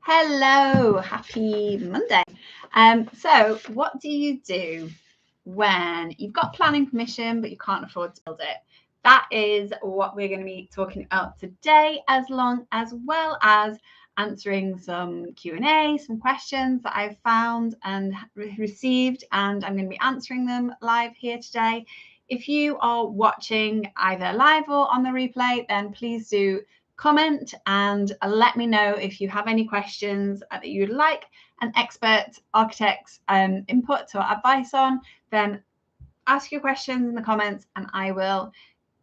Hello, happy Monday. So what do you do when you've got planning permission but you can't afford to build it? That is what we're going to be talking about today, as well as answering some Q&A, some questions that I've found and received, and I'm going to be answering them live here today. If you are watching either live or on the replay, then please do comment and let me know if you have any questions that you'd like an expert architect's input or advice on. Then ask your questions in the comments and I will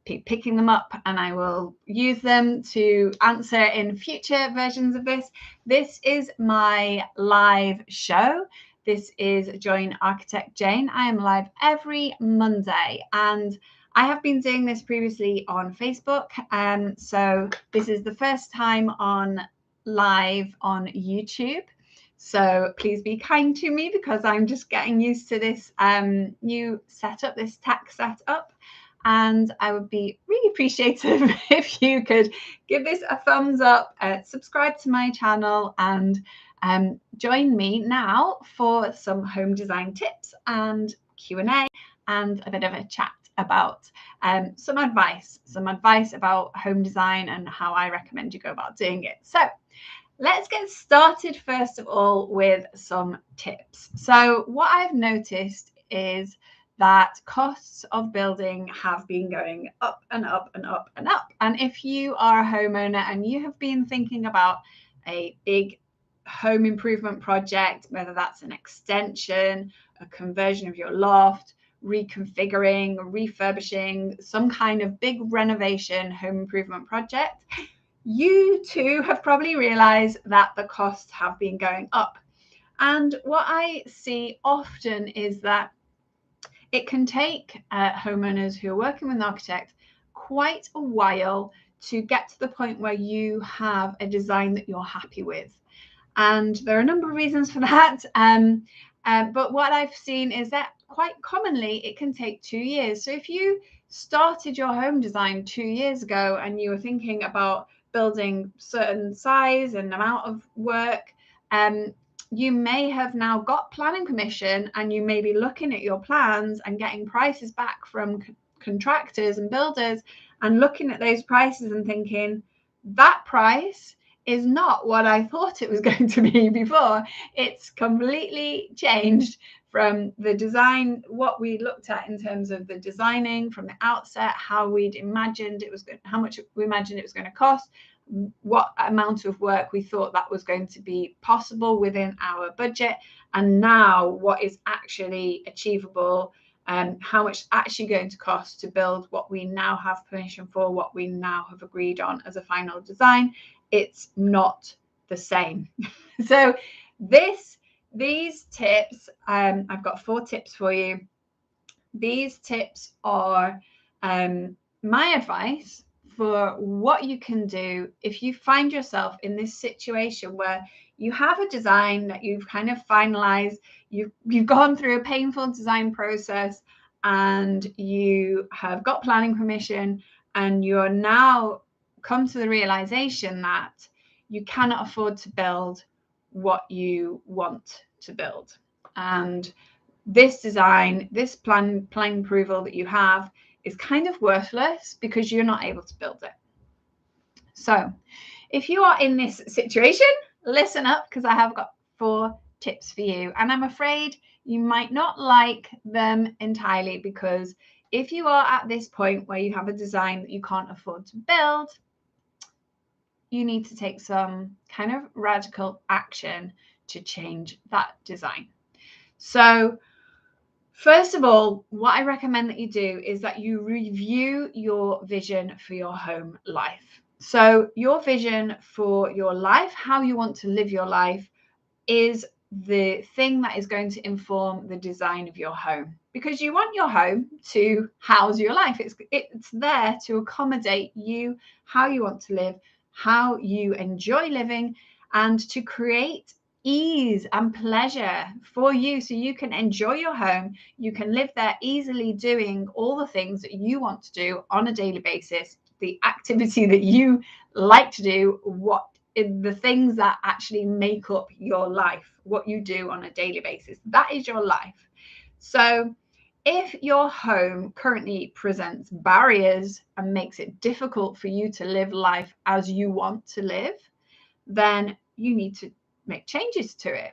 be picking them up and I will use them to answer in future versions of this. This is my live show. This is Join Architect Jane. I am live every Monday and I have been doing this previously on Facebook. So this is the first time on live on YouTube. So please be kind to me because I'm just getting used to this new setup, this tech setup. And I would be really appreciative if you could give this a thumbs up, subscribe to my channel, and join me now for some home design tips and Q&A and a bit of a chat about some advice about home design and how I recommend you go about doing it. So let's get started first of all with some tips. So what I've noticed is that costs of building have been going up and up and up and up. And if you are a homeowner and you have been thinking about a big home improvement project, whether that's an extension, a conversion of your loft, reconfiguring, refurbishing, some kind of big renovation home improvement project, you too have probably realized that the costs have been going up. And what I see often is that it can take homeowners who are working with an architect quite a while to get to the point where you have a design that you're happy with. And there are a number of reasons for that. But what I've seen is that quite commonly it can take 2 years. So if you started your home design 2 years ago and you were thinking about building certain size and amount of work, you may have now got planning permission and you may be looking at your plans and getting prices back from contractors and builders and looking at those prices and thinking that price is not what I thought it was going to be before. It's completely changed from the design, what we looked at in terms of the designing from the outset, how we'd imagined it was going, how much we imagined it was going to cost, what amount of work we thought that was going to be possible within our budget, and now what is actually achievable, and how much it's actually going to cost to build what we now have permission for, what we now have agreed on as a final design. It's not the same. So these tips, I've got 4 tips for you. These tips are my advice for what you can do if you find yourself in this situation where you have a design that you've kind of finalized, you've gone through a painful design process and you have got planning permission and you're now come to the realization that you cannot afford to build what you want to build. And this design, this planning approval that you have is kind of worthless because you're not able to build it. So if you are in this situation, listen up because I have got 4 tips for you. And I'm afraid you might not like them entirely because if you are at this point where you have a design that you can't afford to build, you need to take some kind of radical action to change that design. So first of all, what I recommend that you do is that you review your vision for your home life. So your vision for your life, how you want to live your life, is the thing that is going to inform the design of your home, because you want your home to house your life. It's there to accommodate you, how you want to live, how you enjoy living, and to create ease and pleasure for you so you can enjoy your home, you can live there easily doing all the things that you want to do on a daily basis, the activity that you like to do, what the things that actually make up your life, what you do on a daily basis. That is your life. So if your home currently presents barriers and makes it difficult for you to live life as you want to live, then you need to make changes to it.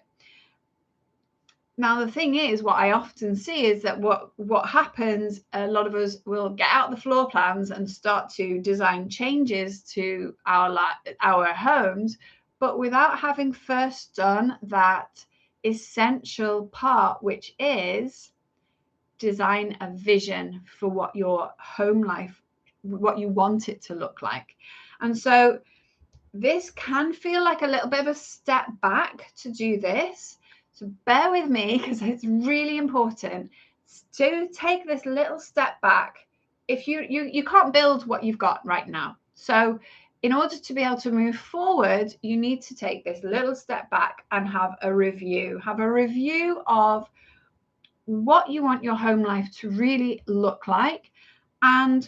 Now, the thing is, what I often see is that what happens, a lot of us will get out the floor plans and start to design changes to our homes, but without having first done that essential part, which is design a vision for what your home life, what you want it to look like. And so this can feel like a little bit of a step back to do this. So bear with me, because it's really important to take this little step back. If you can't build what you've got right now. So in order to be able to move forward, you need to take this little step back and have a review. Have a review of what you want your home life to really look like. And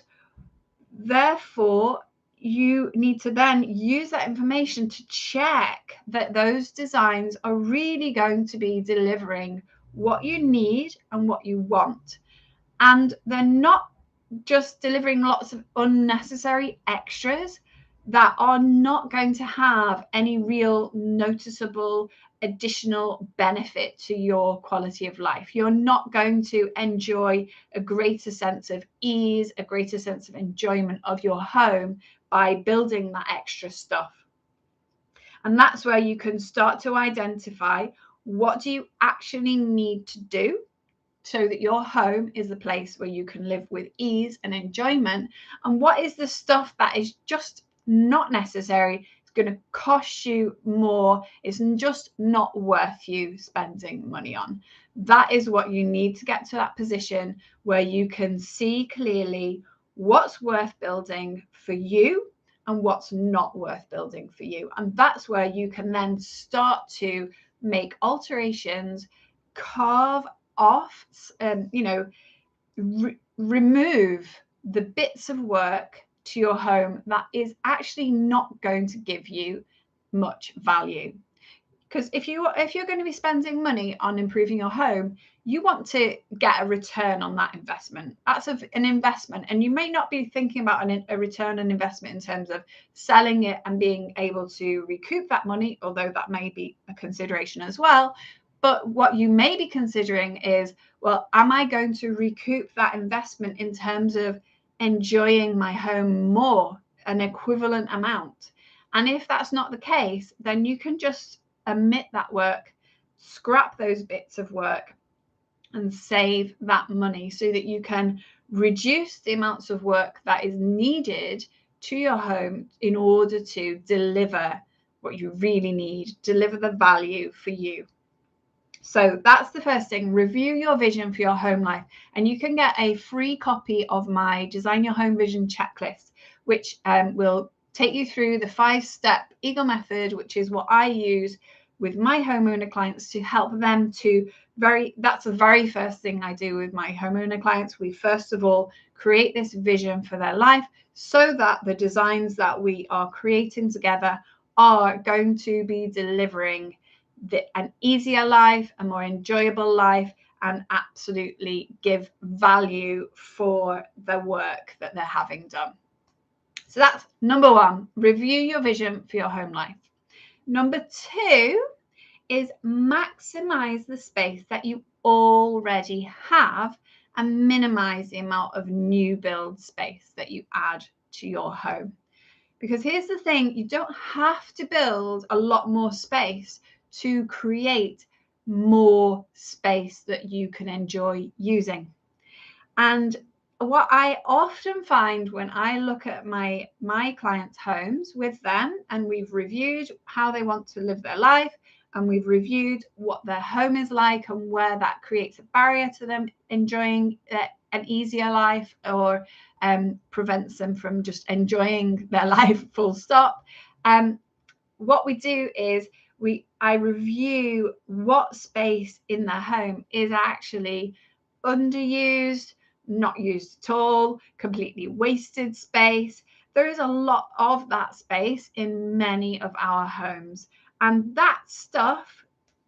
therefore, you need to then use that information to check that those designs are really going to be delivering what you need and what you want. And they're not just delivering lots of unnecessary extras that are not going to have any real noticeable additional benefit to your quality of life. You're not going to enjoy a greater sense of ease, a greater sense of enjoyment of your home by building that extra stuff. And that's where you can start to identify, what do you actually need to do so that your home is a place where you can live with ease and enjoyment, and what is the stuff that is just not necessary, it's going to cost you more, it's just not worth you spending money on. That is what you need to get to that position where you can see clearly what's worth building for you and what's not worth building for you. And that's where you can then start to make alterations, carve off, remove the bits of work to your home that is actually not going to give you much value. Because if you're going to be spending money on improving your home, you want to get a return on that investment. That's an investment, and you may not be thinking about a return on investment in terms of selling it and being able to recoup that money, although that may be a consideration as well. But what you may be considering is, well, am I going to recoup that investment in terms of enjoying my home more, an equivalent amount? And if that's not the case, then you can just omit that work, scrap those bits of work, and save that money so that you can reduce the amounts of work that is needed to your home in order to deliver what you really need, deliver the value for you. So that's the first thing. Review your vision for your home life. And you can get a free copy of my Design Your Home Vision checklist, which will take you through the 5-step Eagle method, which is what I use with my homeowner clients to help them to that's the very first thing I do with my homeowner clients. We first of all create this vision for their life so that the designs that we are creating together are going to be delivering an easier life, a more enjoyable life, and absolutely give value for the work that they're having done. So that's number one, review your vision for your home life. Number two is maximize the space that you already have and minimize the amount of new build space that you add to your home. Because here's the thing, you don't have to build a lot more space to create more space that you can enjoy using. And what I often find when I look at my clients' homes with them, and we've reviewed how they want to live their life, and we've reviewed what their home is like and where that creates a barrier to them enjoying an easier life, or prevents them from just enjoying their life full stop. What we do is I review what space in their home is actually underused, not used at all, completely wasted space, There is a lot of that space in many of our homes, and that stuff,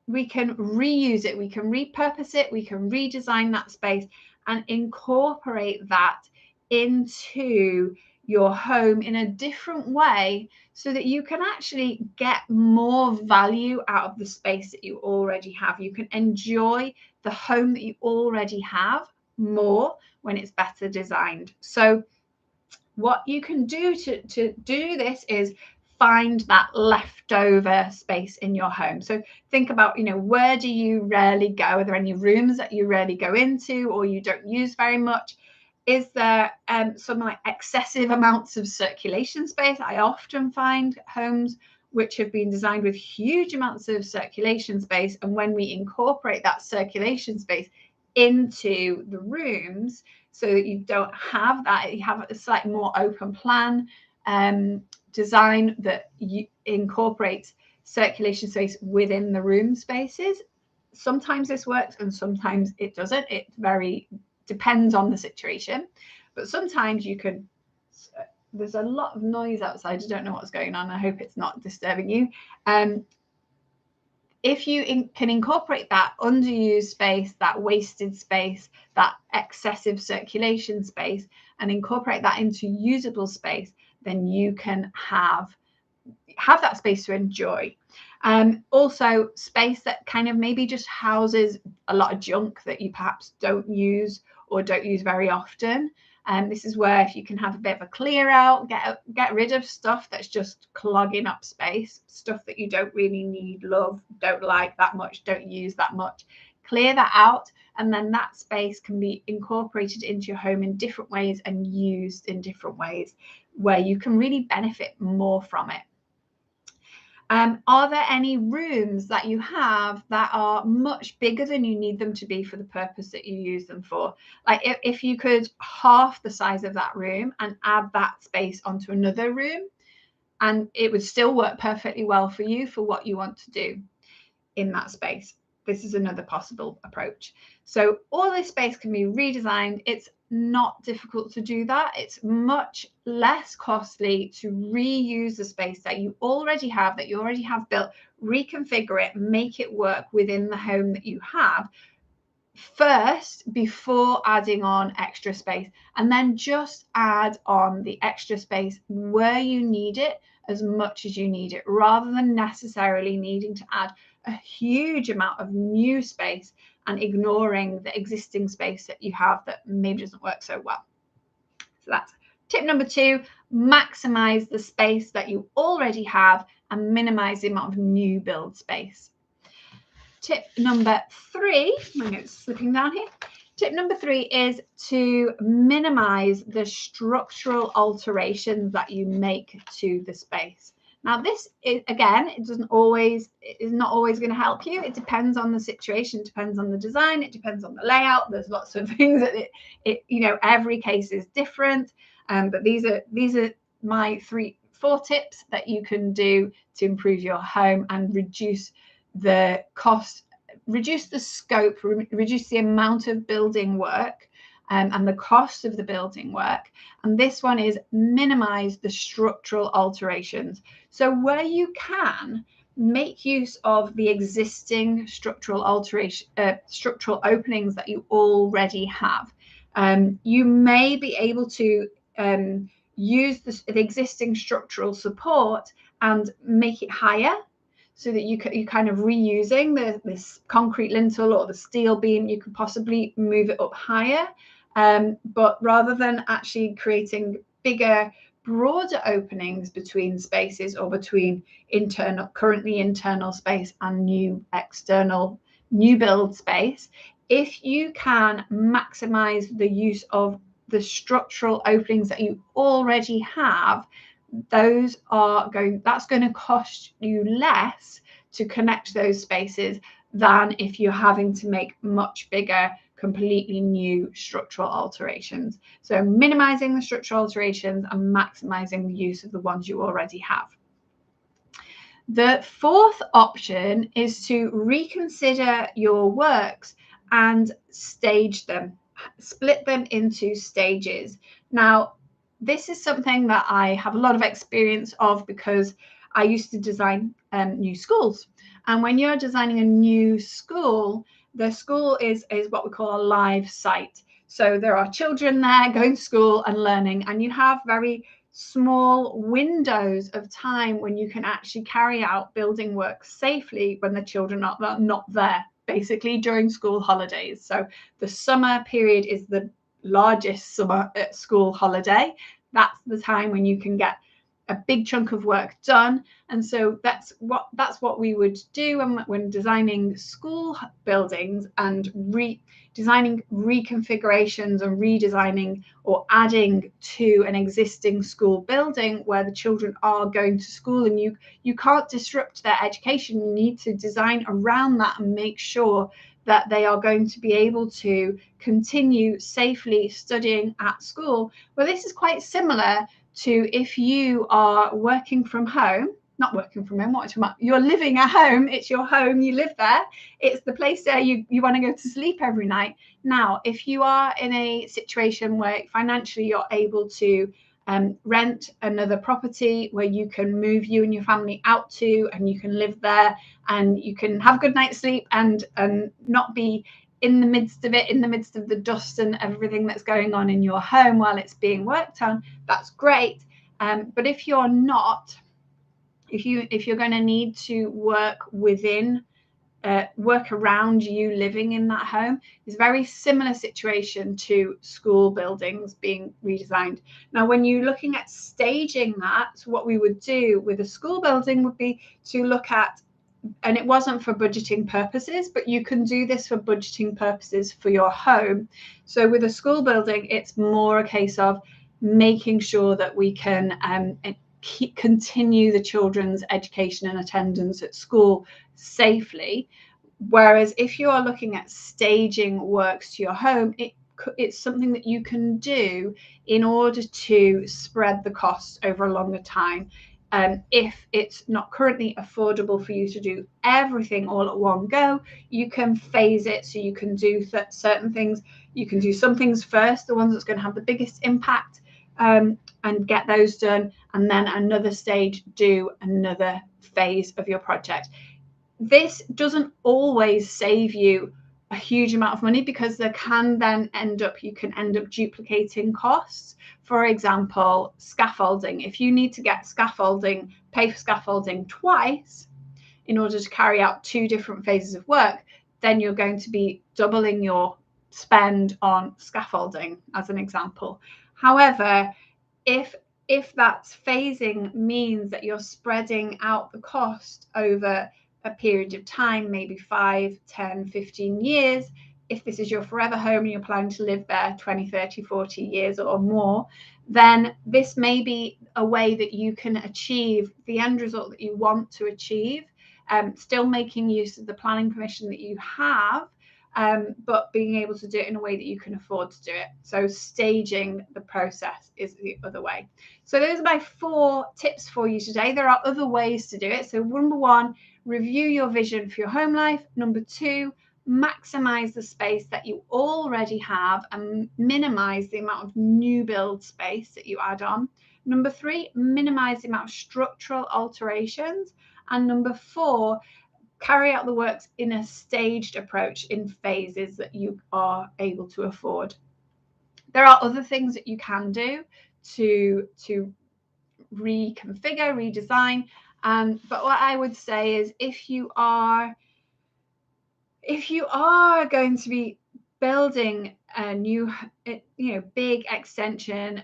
we can reuse it, we can repurpose it, we can redesign that space and incorporate that into your home in a different way so that you can actually get more value out of the space that you already have. You can enjoy the home that you already have more when it's better designed. So what you can do to do this is find that leftover space in your home. So think about, where do you rarely go? Are there any rooms that you rarely go into or you don't use very much? Is there some like excessive amounts of circulation space? I often find homes which have been designed with huge amounts of circulation space, and when we incorporate that circulation space into the rooms so that you don't have that, you have a slightly more open plan design that incorporates circulation space within the room spaces. Sometimes this works and sometimes it doesn't. It very depends on the situation, but sometimes you can. There's a lot of noise outside. I don't know what's going on. I hope it's not disturbing you. If you can incorporate that underused space, that wasted space, that excessive circulation space, and incorporate that into usable space, then you can have that space to enjoy. Also, space that kind of maybe just houses a lot of junk that you perhaps don't use or don't use very often. This is where if you can have a bit of a clear out, get rid of stuff that's just clogging up space, stuff that you don't really need, love, don't like that much, don't use that much. Clear that out, and then that space can be incorporated into your home in different ways and used in different ways where you can really benefit more from it. Are there any rooms that you have that are much bigger than you need them to be for the purpose that you use them for? Like if you could half the size of that room and add that space onto another room, and it would still work perfectly well for you for what you want to do in that space. This is another possible approach. So all this space can be redesigned. It's not difficult to do that. It's much less costly to reuse the space that you already have built, reconfigure it, make it work within the home that you have first before adding on extra space, and then just add on the extra space where you need it as much as you need it, rather than necessarily needing to add a huge amount of new space and ignoring the existing space that you have that maybe doesn't work so well. So that's tip number 2, maximize the space that you already have and minimize the amount of new build space. Tip number 3, my notes slipping down here. Tip number 3 is to minimize the structural alterations that you make to the space. Now, this is, again, it is not always going to help you. It depends on the situation, it depends on the design, it depends on the layout. There's lots of things that every case is different. But these are my 4 tips that you can do to improve your home and reduce the cost, reduce the scope, reduce the amount of building work and the cost of the building work. And this one is minimize the structural alterations. So where you can, make use of the existing structural openings that you already have. You may be able to use the existing structural support and make it higher, so that you're kind of reusing this concrete lintel or the steel beam. You could possibly move it up higher, but rather than actually creating bigger, broader openings between spaces or between currently internal space and new build space, if you can maximize the use of the structural openings that you already have, that's going to cost you less to connect those spaces than if you're having to make much bigger, completely new structural alterations. So minimizing the structural alterations and maximizing the use of the ones you already have. The 4th option is to reconsider your works and stage them, split them into stages. Now, this is something that I have a lot of experience of because I used to design new schools. And when you're designing a new school, the school is what we call a live site. So there are children there going to school and learning, and you have very small windows of time when you can actually carry out building work safely when the children are not there, basically during school holidays. So the summer period is the largest summer school holiday. That's the time when you can get a big chunk of work done. And so that's what we would do when designing school buildings and designing reconfigurations and redesigning or adding to an existing school building where the children are going to school, and you can't disrupt their education. You need to design around that and make sure that they are going to be able to continue safely studying at school. Well, this is quite similar to if you are working from home, not working from home, you're living at home, it's your home, you live there, it's the place where you want to go to sleep every night. Now, if you are in a situation where financially you're able to rent another property where you can move you and your family out to, and you can live there and you can have a good night's sleep and not be in the midst of it, in the midst of the dust and everything that's going on in your home while it's being worked on, that's great. But if you're not, if you're going to need to work within, work around you living in that home, is a very similar situation to school buildings being redesigned. Now, when you're looking at staging that, what we would do with a school building would be to look at, and it wasn't for budgeting purposes, but you can do this for budgeting purposes for your home. So with a school building, it's more a case of making sure that we can continue the children's education and attendance at school safely. Whereas if you are looking at staging works to your home, it's something that you can do in order to spread the cost over a longer time. If it's not currently affordable for you to do everything all at one go, you can phase it. So you can do certain things. You can do some things first, the ones that's going to have the biggest impact, and get those done. And then another stage, do another phase of your project. This doesn't always save you a huge amount of money because you can end up duplicating costs. For example, scaffolding. If you need to get scaffolding, pay for scaffolding twice in order to carry out two different phases of work, then you're going to be doubling your spend on scaffolding, as an example. However, if that phasing means that you're spreading out the cost over a period of time, maybe 5, 10, 15 years, if this is your forever home and you're planning to live there 20, 30, 40 years or more, then this may be a way that you can achieve the end result that you want to achieve, still making use of the planning permission that you have, but being able to do it in a way that you can afford to do it. So staging the process is the other way. So those are my 4 tips for you today. There are other ways to do it. So number 1, review your vision for your home life. Number 2, maximize the space that you already have and minimize the amount of new build space that you add on. Number 3, minimize the amount of structural alterations. And number 4, carry out the works in a staged approach in phases that you are able to afford. There are other things that you can do to reconfigure, redesign. But what I would say is if you are going to be building a new, big extension,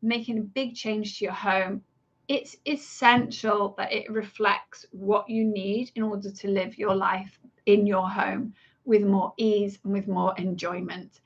making a big change to your home, it's essential that it reflects what you need in order to live your life in your home with more ease and with more enjoyment.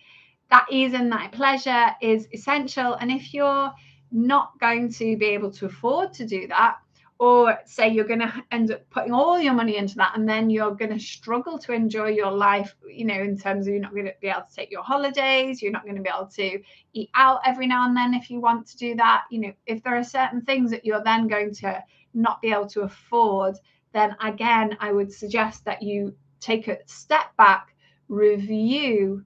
That ease and that pleasure is essential. And if you're not going to be able to afford to do that, or say you're going to end up putting all your money into that and then you're going to struggle to enjoy your life, in terms of you're not going to be able to take your holidays, you're not going to be able to eat out every now and then if you want to do that. If there are certain things that you're then going to not be able to afford, then again, I would suggest that you take a step back, review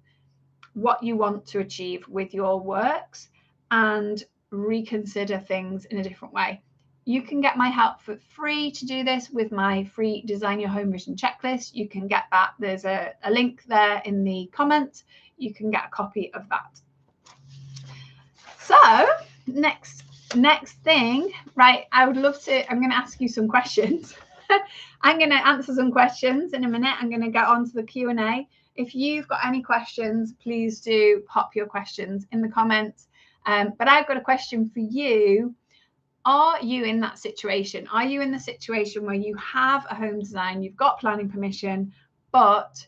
what you want to achieve with your works, and reconsider things in a different way. You can get my help for free to do this with my free Design Your Home Vision checklist. You can get that. There's a link there in the comments. You can get a copy of that. So next thing, right, I would love to, I'm going to ask you some questions. I'm going to answer some questions in a minute. I'm going to get on to the Q&A. If you've got any questions, please do pop your questions in the comments. But I've got a question for you. Are you in that situation? Are you in the situation where you have a home design, you've got planning permission, but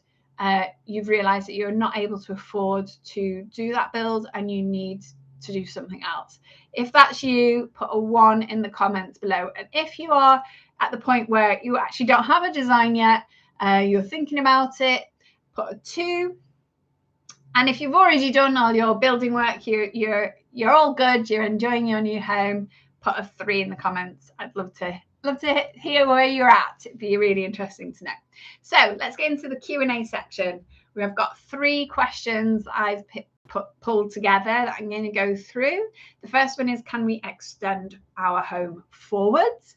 you've realized that you're not able to afford to do that build and you need to do something else? If that's you, put a 1 in the comments below. And if you are at the point where you actually don't have a design yet, you're thinking about it, put a 2. And if you've already done all your building work, you're all good, you're enjoying your new home, put a 3 in the comments. I'd love to hear where you're at. It'd be really interesting to know. So let's get into the Q&A section. We have got 3 questions I've pulled together that I'm going to go through. The first one is, can we extend our home forwards?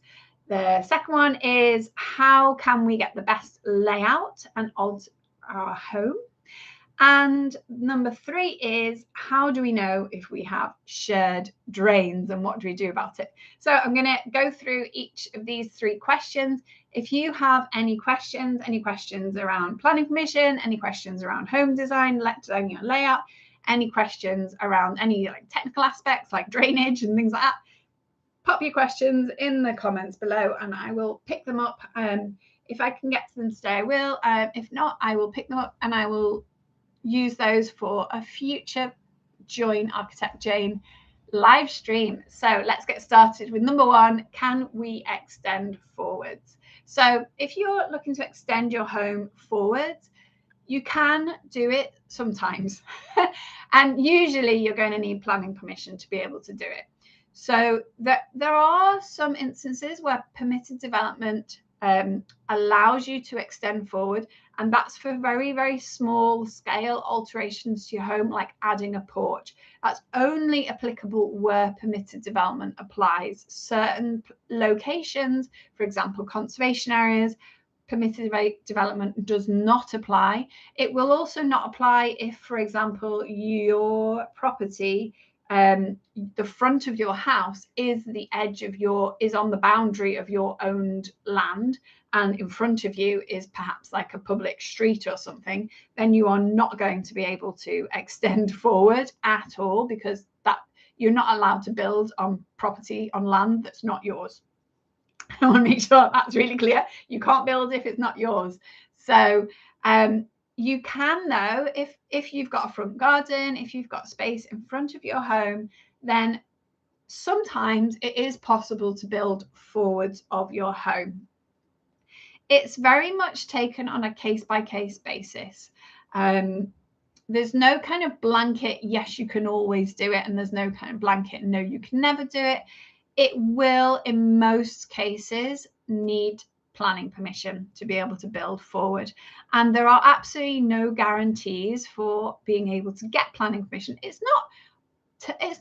The second one is, how can we get the best layout and alter our home? And number 3 is, how do we know if we have shared drains and what do we do about it? So I'm going to go through each of these 3 questions. If you have any questions around planning permission, any questions around home design, designing your layout, any questions around any technical aspects like drainage and things like that, pop your questions in the comments below and I will pick them up. If I can get to them today, I will. If not, I will pick them up and I will use those for a future Join Architect Jane live stream. So let's get started with number 1. Can we extend forwards? So if you're looking to extend your home forwards, you can do it sometimes. And usually you're going to need planning permission to be able to do it. So there are some instances where permitted development allows you to extend forward, and that's for very, very small scale alterations to your home, like adding a porch. That's only applicable where permitted development applies. Certain locations, for example, conservation areas, permitted development does not apply. It will also not apply if, for example, your property, the front of your house is on the boundary of your owned land, and in front of you is perhaps like a public street or something, then you are not going to be able to extend forward at all, because that you're not allowed to build on property on land that's not yours. I want to make sure that's really clear. You can't build if it's not yours. So you can, though, if you've got a front garden, if you've got space in front of your home, then sometimes it is possible to build forwards of your home. It's very much taken on a case-by-case basis. There's no kind of blanket, yes, you can always do it, and there's no kind of blanket, no, you can never do it. It will, in most cases, need planning permission to be able to build forward. And there are absolutely no guarantees for being able to get planning permission. It's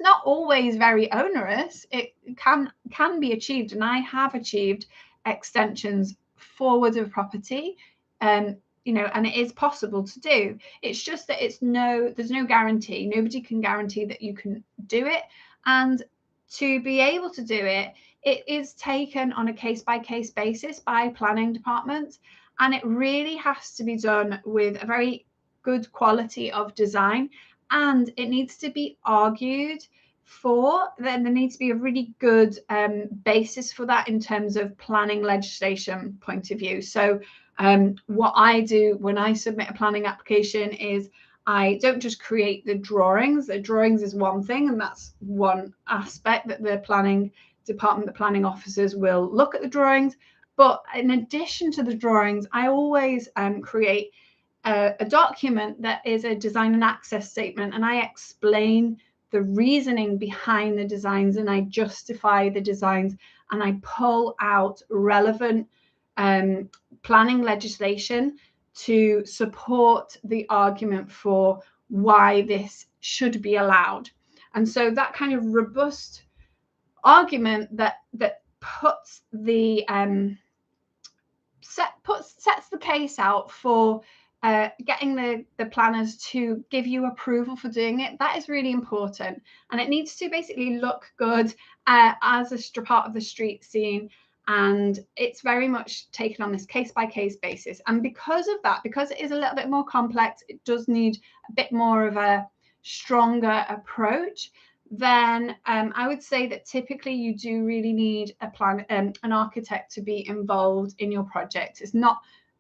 not always very onerous. It can be achieved, and I have achieved extensions forward of property, and it is possible to do. It's just that there's no guarantee. Nobody can guarantee that you can do it, and to be able to do it, it is taken on a case-by-case basis by planning departments, and it really has to be done with a very good quality of design, and it needs to be argued for. Then there needs to be a really good basis for that in terms of planning legislation point of view. So what I do when I submit a planning application is I don't just create the drawings. The drawings is one thing, and that's one aspect that the planning department, the planning officers will look at the drawings. But in addition to the drawings, I always create a document that is a design and access statement, and I explain the reasoning behind the designs, and I justify the designs, and I pull out relevant planning legislation to support the argument for why this should be allowed. And so that kind of robust argument that puts the sets the case out for getting the planners to give you approval for doing it, that is really important. And it needs to basically look good as a part of the street scene. And it's very much taken on this case-by-case basis. And because of that, because it is a little bit more complex, it does need a bit more of a stronger approach. Then I would say that typically you do really need an architect to be involved in your project. It's not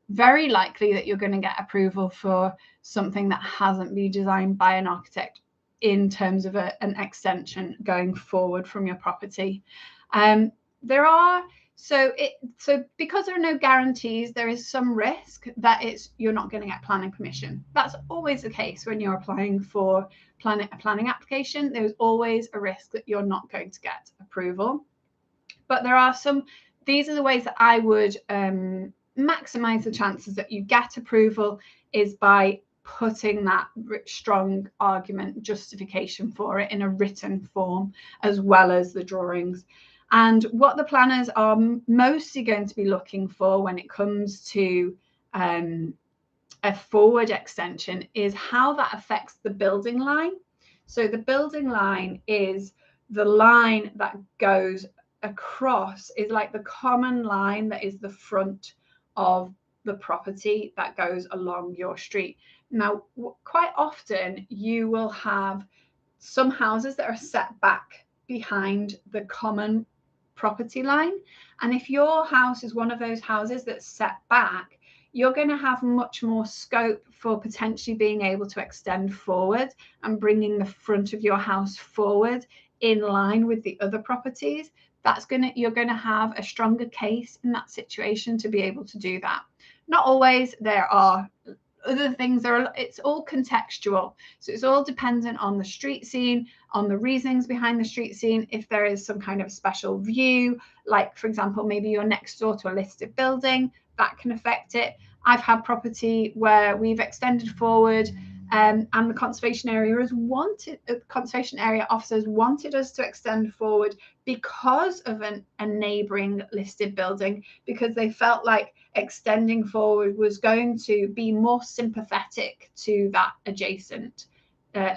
very likely that you're going to get approval for something that hasn't been designed by an architect in terms of an extension going forward from your property. So because there are no guarantees, there is some risk that you're not going to get planning permission. That's always the case when you're applying for a planning application. There's always a risk that you're not going to get approval. But these are the ways that I would maximize the chances that you get approval, is by putting that strong argument justification for it in a written form, as well as the drawings. And what the planners are mostly going to be looking for when it comes to a forward extension is how that affects the building line. So the building line is the line that goes across, is like the common line that is the front of the property that goes along your street. Now, quite often you will have some houses that are set back behind the common property line. And if your house is one of those houses that's set back, you're going to have much more scope for potentially being able to extend forward and bringing the front of your house forward in line with the other properties. You're going to have a stronger case in that situation to be able to do that. Not always. There are other things. It's all contextual. So it's all dependent on the street scene, on the reasonings behind the street scene. If there is some kind of special view, like, for example, maybe you're next door to a listed building, that can affect it. I've had property where we've extended forward and the conservation area officers wanted us to extend forward because of a neighbouring listed building, because they felt like extending forward was going to be more sympathetic to that adjacent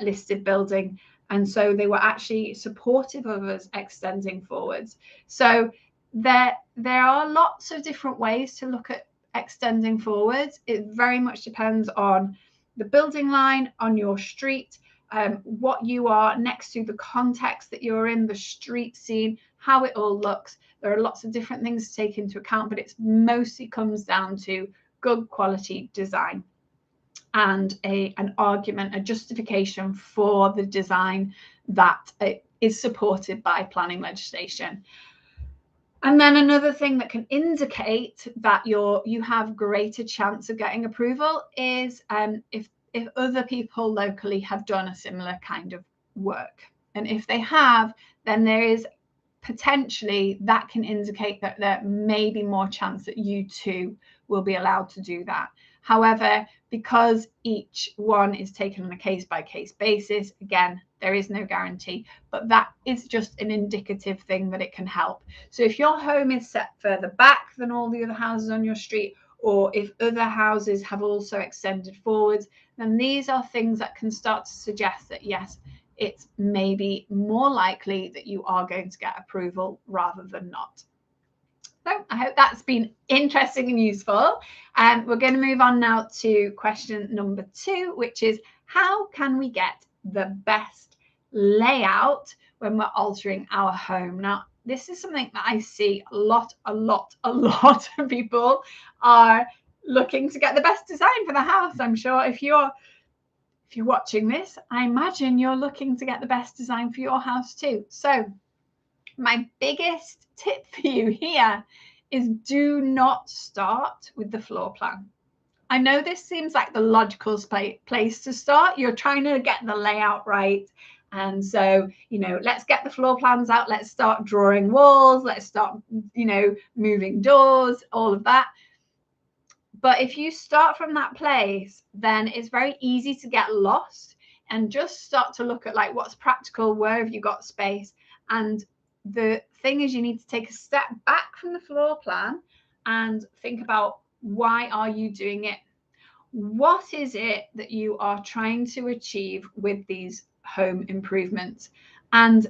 listed building. And so they were actually supportive of us extending forwards. So there are lots of different ways to look at extending forwards. It very much depends on the building line, on your street, what you are next to, the context that you're in, the street scene, how it all looks. There are lots of different things to take into account, but it mostly comes down to good quality design and an argument, a justification for the design that is supported by planning legislation. And then another thing that can indicate that you have greater chance of getting approval is if other people locally have done a similar kind of work. And if they have, then there is potentially, that can indicate that there may be more chance that you too will be allowed to do that. However, because each one is taken on a case-by-case basis, again, there is no guarantee, but that is just an indicative thing that it can help. So if your home is set further back than all the other houses on your street, or if other houses have also extended forwards, then these are things that can start to suggest that, yes, it's maybe more likely that you are going to get approval rather than not. So I hope that's been interesting and useful. And we're going to move on now to question number 2, which is, how can we get the best layout when we're altering our home? Now, this is something that I see a lot of people are looking to get the best design for the house. I'm sure if you're watching this, I imagine you're looking to get the best design for your house too. So my biggest tip for you here is, do not start with the floor plan. I know this seems like the logical place to start. You're trying to get the layout right. And so, let's get the floor plans out. Let's start drawing walls. Let's start, moving doors, all of that. But if you start from that place, then it's very easy to get lost and just start to look at like what's practical, where have you got space. And the thing is, you need to take a step back from the floor plan and think about, why are you doing it? What is it that you are trying to achieve with these home improvements? And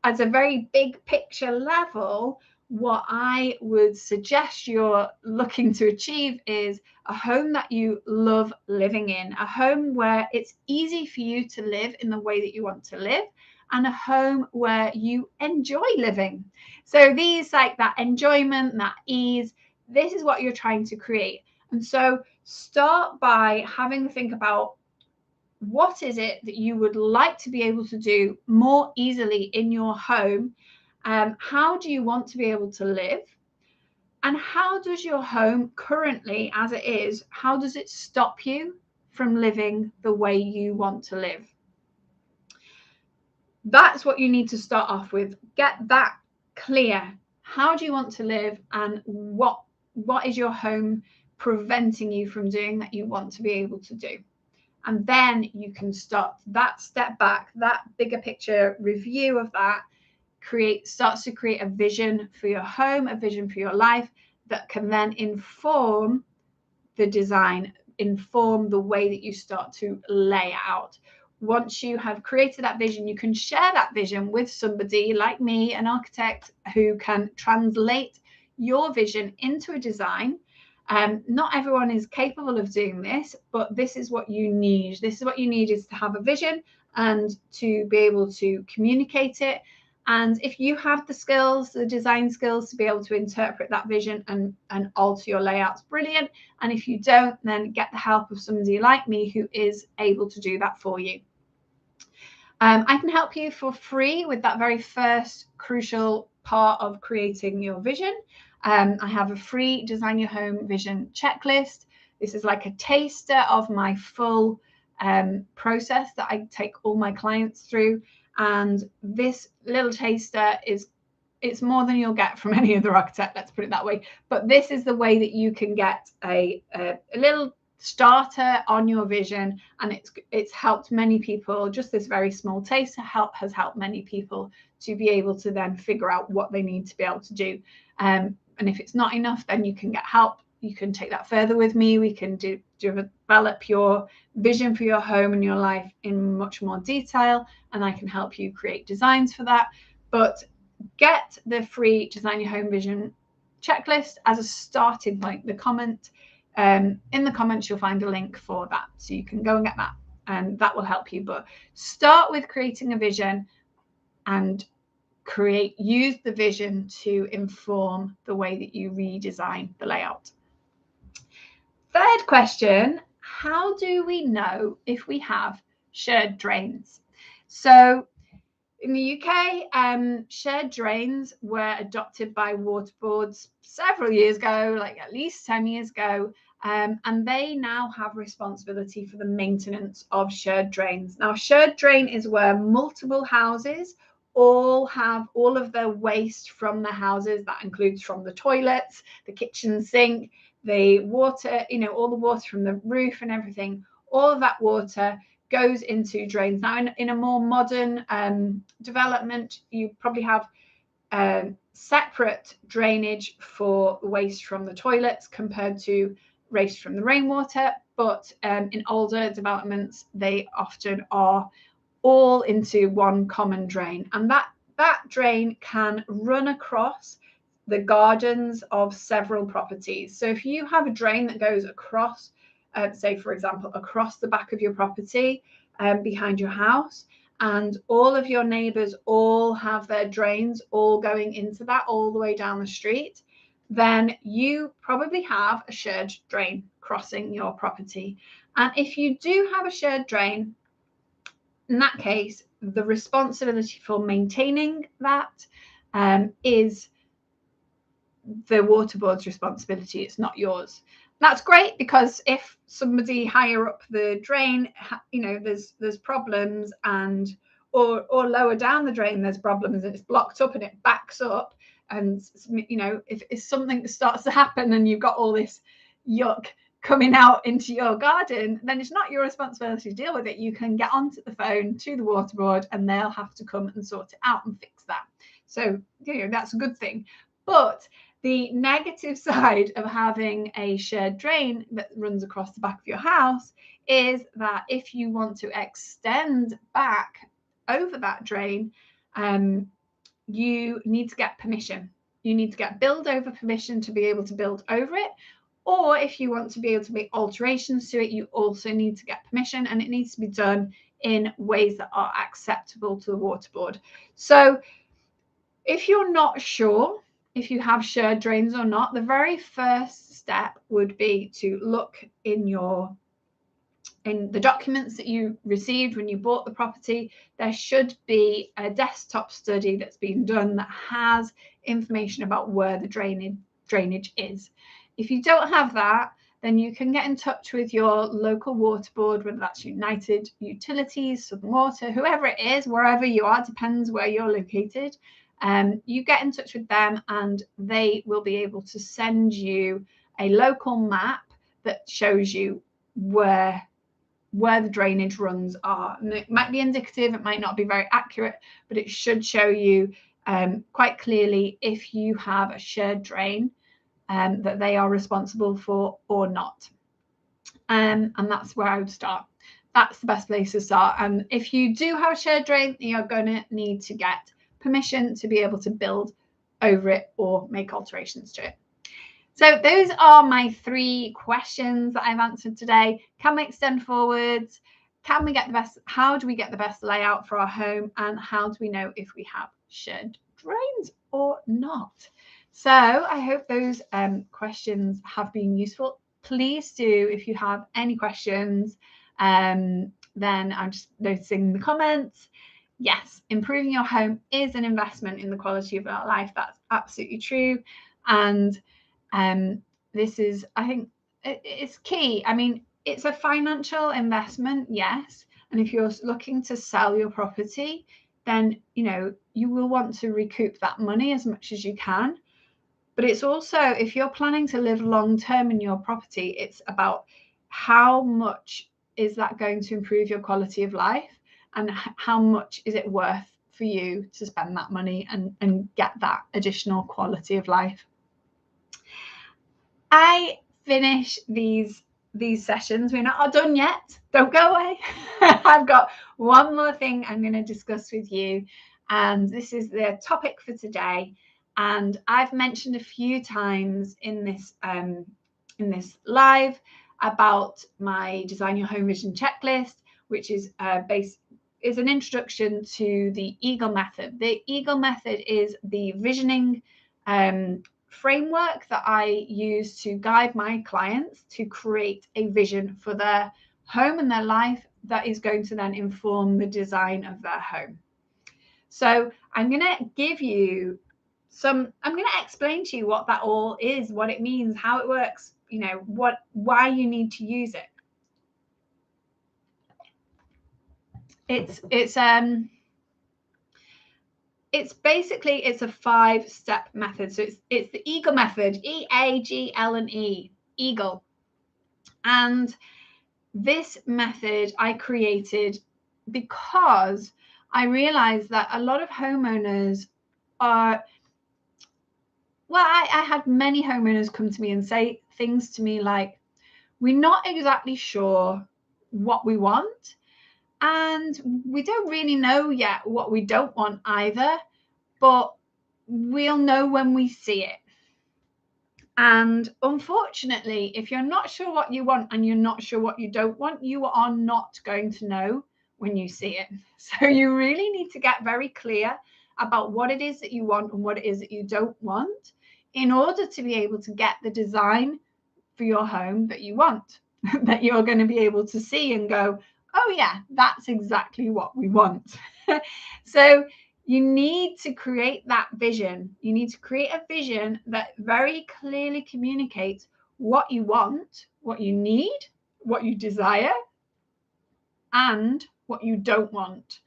as a very big picture level, what I would suggest you're looking to achieve is a home that you love living in, a home where it's easy for you to live in the way that you want to live, and a home where you enjoy living. So these, like that enjoyment, that ease, this is what you're trying to create. And so start by having to think about, what is it that you would like to be able to do more easily in your home? How do you want to be able to live? And how does your home currently, as it is, how does it stop you from living the way you want to live? That's what you need to start off with. Get that clear. How do you want to live, and what is your home preventing you from doing that you want to be able to do? And then you can start that step back, that bigger picture review of that, starts to create a vision for your home, a vision for your life that can then inform the design, inform the way that you start to lay out. Once you have created that vision, you can share that vision with somebody like me, an architect, who can translate your vision into a design. Not everyone is capable of doing this, but this is what you need. This is what you need, is to have a vision and to be able to communicate it. And if you have the skills, the design skills, to be able to interpret that vision and alter your layouts, brilliant. And if you don't, then get the help of somebody like me who is able to do that for you. I can help you for free with that very first crucial part of creating your vision. I have a free Design Your Home Vision checklist. This is like a taster of my full process that I take all my clients through. And this little taster it's more than you'll get from any other architect, let's put it that way. But this is the way that you can get a little starter on your vision, and it's helped many people. Just this very small taster has helped many people to be able to then figure out what they need to be able to do. And if it's not enough, then you can get help. You can take that further with me. We can develop your vision for your home and your life in much more detail, and I can help you create designs for that. But get the free Design Your Home Vision checklist as a starting point. In the comments, you'll find a link for that, so you can go and get that, and that will help you. But start with creating a vision and use the vision to inform the way that you redesign the layout. Third question, how do we know if we have shared drains? So in the UK, shared drains were adopted by water boards several years ago, like at least 10 years ago, and they now have responsibility for the maintenance of shared drains. Now, shared drain is where multiple houses all have all of their waste from the houses. That includes from the toilets, the kitchen sink, the water, all the water from the roof and everything. All of that water goes into drains. Now, in a more modern development, you probably have separate drainage for waste from the toilets compared to waste from the rainwater. But in older developments, they often are all into one common drain. And that drain can run across the gardens of several properties. So if you have a drain that goes across, say, for example, across the back of your property, behind your house, and all of your neighbours all have their drains all going into that all the way down the street, then you probably have a shared drain crossing your property. And if you do have a shared drain, in that case, the responsibility for maintaining that is the water board's responsibility. It's not yours. That's great, because if somebody higher up the drain, there's problems, and or lower down the drain there's problems, and it's blocked up and it backs up, and if something starts to happen and you've got all this yuck coming out into your garden, then it's not your responsibility to deal with it. You can get onto the phone to the water board and they'll have to come and sort it out and fix that. So, that's a good thing. But the negative side of having a shared drain that runs across the back of your house is that if you want to extend back over that drain, you need to get permission. You need to get build over permission to be able to build over it. Or if you want to be able to make alterations to it, you also need to get permission, and it needs to be done in ways that are acceptable to the water board. So if you're not sure if you have shared drains or not, the very first step would be to look in the documents that you received when you bought the property. There should be a desktop study that's been done that has information about where the drainage is. If you don't have that, then you can get in touch with your local water board, whether that's United Utilities, Southern Water, whoever it is, wherever you are, depends where you're located. You get in touch with them and they will be able to send you a local map that shows you where the drainage runs are. And it might be indicative, it might not be very accurate, but it should show you quite clearly if you have a shared drain that they are responsible for or not. And that's where I would start. That's the best place to start. And if you do have a shared drain, you're going to need to get permission to be able to build over it or make alterations to it. So those are my 3 questions that I've answered today. Can we extend forwards? Can we get the best? How do we get the best layout for our home? And how do we know if we have shared drains or not? So I hope those questions have been useful. Please do, if you have any questions, then I'm just noticing in the comments. Yes, improving your home is an investment in the quality of our life. That's absolutely true. And this is, I think, it's key. I mean, it's a financial investment, yes. And if you're looking to sell your property, then, you will want to recoup that money as much as you can. But it's also, if you're planning to live long term in your property, it's about how much is that going to improve your quality of life, and how much is it worth for you to spend that money and get that additional quality of life. I finish these sessions. We're not done yet. Don't go away. I've got one more thing I'm going to discuss with you, and this is the topic for today. And I've mentioned a few times in this live about my Design Your Home Vision checklist, which is is an introduction to the Eagle method. The Eagle method is the visioning framework that I use to guide my clients to create a vision for their home and their life that is going to then inform the design of their home. So I'm going to give you I'm going to explain to you what that all is, what it means, how it works, why you need to use it. It's basically, it's a 5-step method. So it's the Eagle method, EAGLE, Eagle. And this method I created because I realized that a lot of homeowners are, I had many homeowners come to me and say things to me like, we're not exactly sure what we want, and we don't really know yet what we don't want either, but we'll know when we see it. And unfortunately, if you're not sure what you want and you're not sure what you don't want, you are not going to know when you see it. So you really need to get very clear about what it is that you want and what it is that you don't want in order to be able to get the design for your home that you want, that you're going to be able to see and go, oh yeah, that's exactly what we want. So you need to create that vision. You need to create a vision that very clearly communicates what you want, what you need, what you desire, and what you don't want.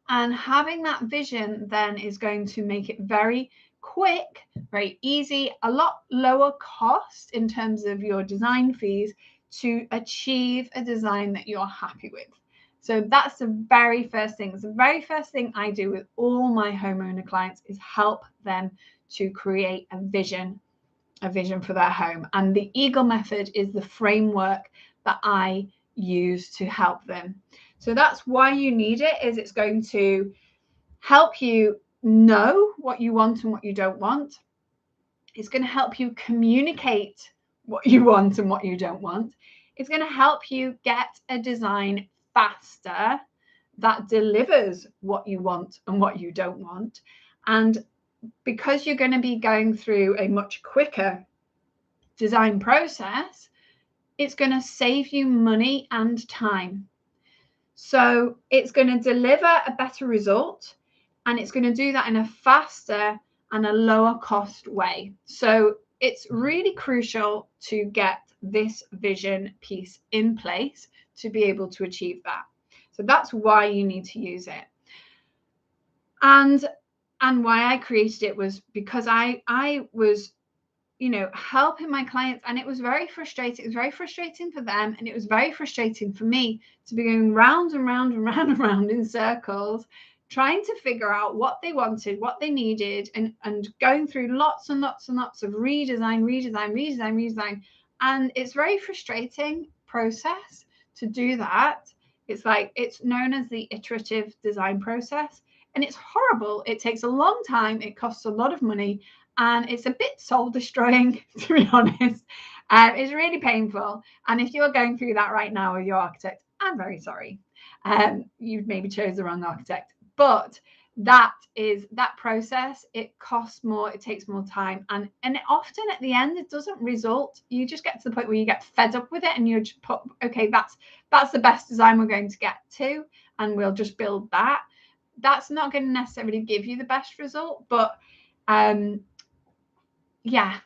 And having that vision then is going to make it very quick, very easy, a lot lower cost in terms of your design fees to achieve a design that you're happy with. So that's the very first thing. The very first thing I do with all my homeowner clients is help them to create a vision for their home. And the Eagle method is the framework that I use to help them. So that's why you need it, is it's going to help you know what you want and what you don't want. It's going to help you communicate what you want and what you don't want. It's going to help you get a design faster that delivers what you want and what you don't want. And because you're going to be going through a much quicker design process, it's going to save you money and time. So it's going to deliver a better result, and it's going to do that in a faster and a lower cost way. So it's really crucial to get this vision piece in place to be able to achieve that. So that's why you need to use it. And why I created it was because I was, helping my clients, and it was very frustrating. It was very frustrating for them, and it was very frustrating for me to be going round and round and round and round in circles, trying to figure out what they wanted, what they needed, and going through lots and lots and lots of redesign. And it's very frustrating process to do that. It's like, it's known as the iterative design process, and it's horrible. It takes a long time. It costs a lot of money. And it's a bit soul destroying, to be honest. It's really painful. And if you're going through that right now with your architect, I'm very sorry. You've maybe chose the wrong architect. But that process, it costs more, it takes more time. And often at the end, it doesn't result. You just get to the point where you get fed up with it and you just put, okay, that's the best design we're going to get to, and we'll just build that. That's not going to necessarily give you the best result, but yeah,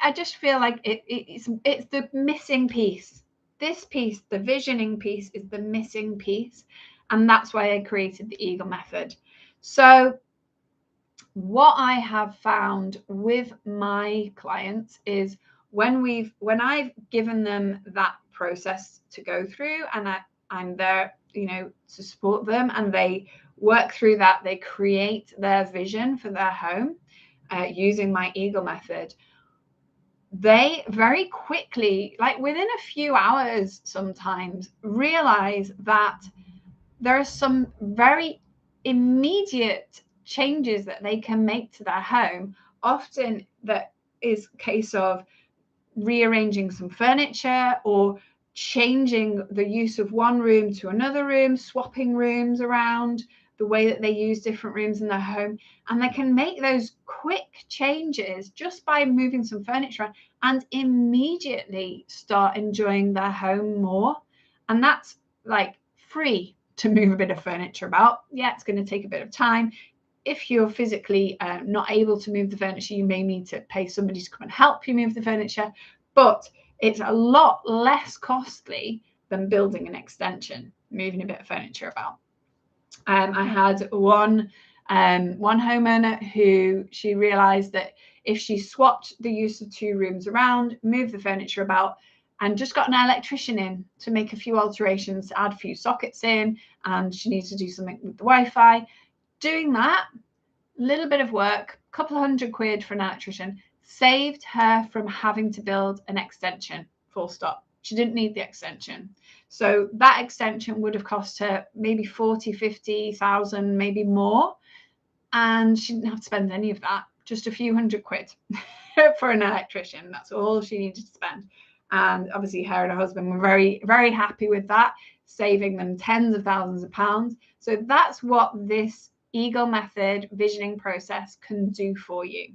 I just feel like it's the missing piece. This piece, the visioning piece, is the missing piece, and that's why I created the Eagle method. So what I have found with my clients is when I've given them that process to go through, and I'm there, to support them, and they work through that, they create their vision for their home, using my Eagle method, they very quickly, like within a few hours sometimes, realize that there are some very immediate changes that they can make to their home. Often that is a case of rearranging some furniture, or changing the use of one room to another room, swapping rooms around, the way that they use different rooms in their home. And they can make those quick changes just by moving some furniture around, and immediately start enjoying their home more. And that's like free to move a bit of furniture about. Yeah, it's going to take a bit of time. If you're physically not able to move the furniture, you may need to pay somebody to come and help you move the furniture, but it's a lot less costly than building an extension, moving a bit of furniture about. I had one homeowner who, she realized that if she swapped the use of two rooms around, moved the furniture about, and just got an electrician in to make a few alterations, to add a few sockets in, and she needs to do something with the Wi-Fi. Doing that little bit of work, a couple of £100 for an electrician, saved her from having to build an extension, full stop. She didn't need the extension. So that extension would have cost her maybe 40, 50,000, maybe more. And she didn't have to spend any of that, just a few £100 for an electrician. That's all she needed to spend. And obviously her and her husband were very, very happy with that, saving them tens of thousands of pounds. So that's what this Eagle method visioning process can do for you.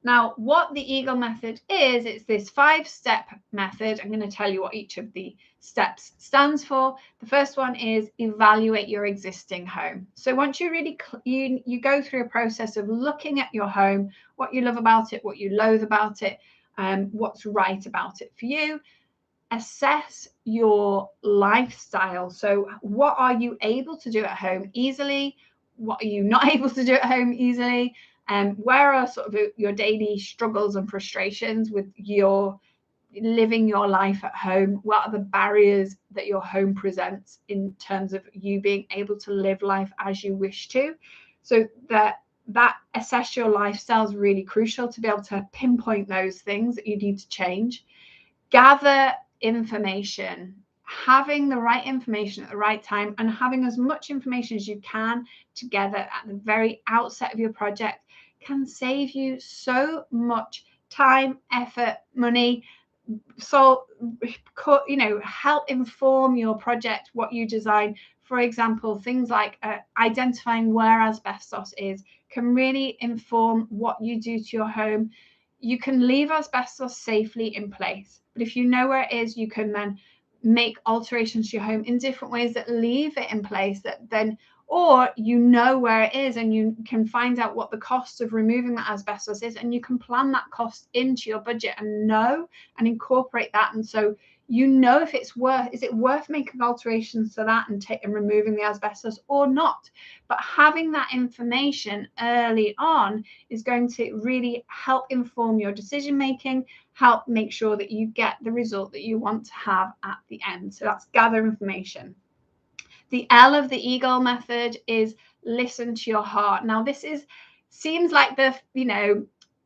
Now, what the Eagle method is, it's this 5-step method. I'm going to tell you what each of the steps stands for. The first one is evaluate your existing home. So once you really, you go through a process of looking at your home, what you love about it, what you loathe about it, what's right about it for you. Assess your lifestyle. So what are you able to do at home easily? What are you not able to do at home easily? Where are sort of your daily struggles and frustrations with your living your life at home? What are the barriers that your home presents in terms of you being able to live life as you wish to? So that assess your lifestyle is really crucial to be able to pinpoint those things that you need to change. Gather information. Having the right information at the right time and having as much information as you can together at the very outset of your project can save you so much time, effort, money. So, help inform your project, what you design. For example, things like identifying where asbestos is can really inform what you do to your home. You can leave asbestos safely in place, but if you know where it is, you can then make alterations to your home in different ways that leave it in place, that then, or you know where it is and you can find out what the cost of removing that asbestos is, and you can plan that cost into your budget and know and incorporate that. And so you know if is it worth making alterations to that and removing the asbestos or not. But having that information early on is going to really help inform your decision making, help make sure that you get the result that you want to have at the end. So that's gather information. The L of the Eagle method is listen to your heart. Now, this seems like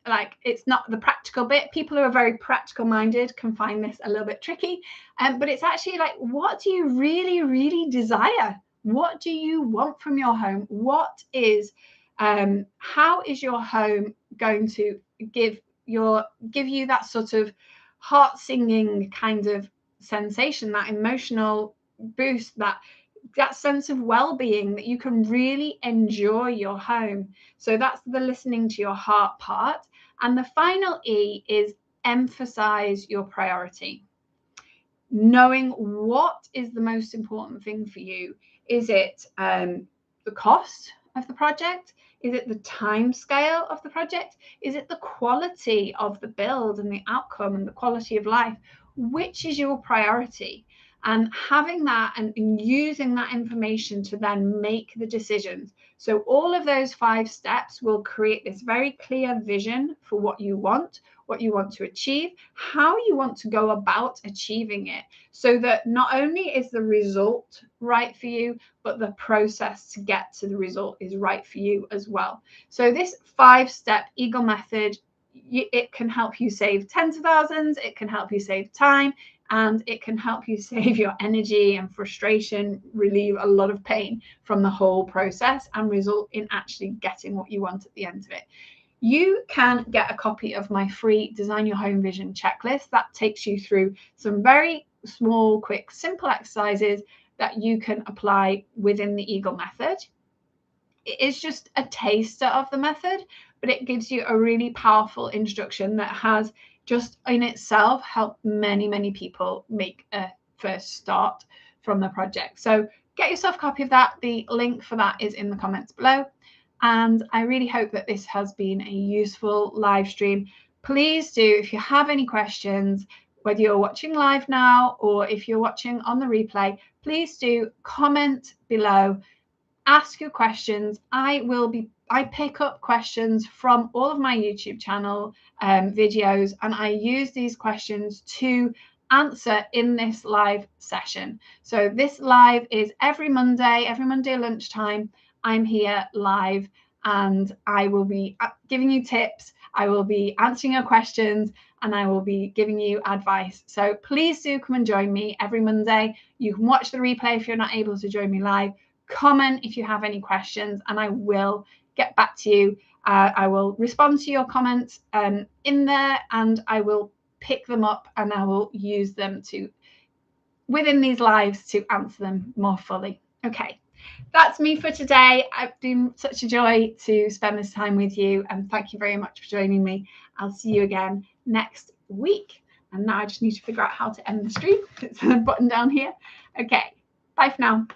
like it's not the practical bit. People who are very practical minded can find this a little bit tricky. But it's actually like, what do you really, really desire? What do you want from your home? How is your home going to give you that sort of heart singing kind of sensation, that emotional boost, that sense of well-being, that you can really enjoy your home? So that's the listening to your heart part. And the final E is emphasize your priority. Knowing what is the most important thing for you. Is it the cost of the project? Is it the time scale of the project? Is it the quality of the build and the outcome and the quality of life? Which is your priority? And having that and using that information to then make the decisions. So all of those 5 steps will create this very clear vision for what you want to achieve, how you want to go about achieving it, so that not only is the result right for you, but the process to get to the result is right for you as well. So this 5-step Eagle method, it can help you save tens of thousands, it can help you save time, and it can help you save your energy and frustration, relieve a lot of pain from the whole process, and result in actually getting what you want at the end of it. You can get a copy of my free Design Your Home Vision checklist that takes you through some very small, quick, simple exercises that you can apply within the Eagle method. It is just a taster of the method, but it gives you a really powerful introduction that has just in itself helped many, many people make a first start from the project. So get yourself a copy of that. The link for that is in the comments below. And I really hope that this has been a useful live stream. Please do, if you have any questions, whether you're watching live now or if you're watching on the replay, please do comment below. Ask your questions. I pick up questions from all of my YouTube channel videos, and I use these questions to answer in this live session. So this live is every Monday lunchtime. I'm here live and I will be giving you tips. I will be answering your questions and I will be giving you advice. So please do come and join me every Monday. You can watch the replay if you're not able to join me live. Comment if you have any questions and I will get back to you. I will respond to your comments in there, and I will pick them up and I will use them within these lives to answer them more fully. Okay, that's me for today. I've been such a joy to spend this time with you, and thank you very much for joining me. I'll see you again next week. And now I just need to figure out how to end the stream. It's a button down here. Okay, bye for now.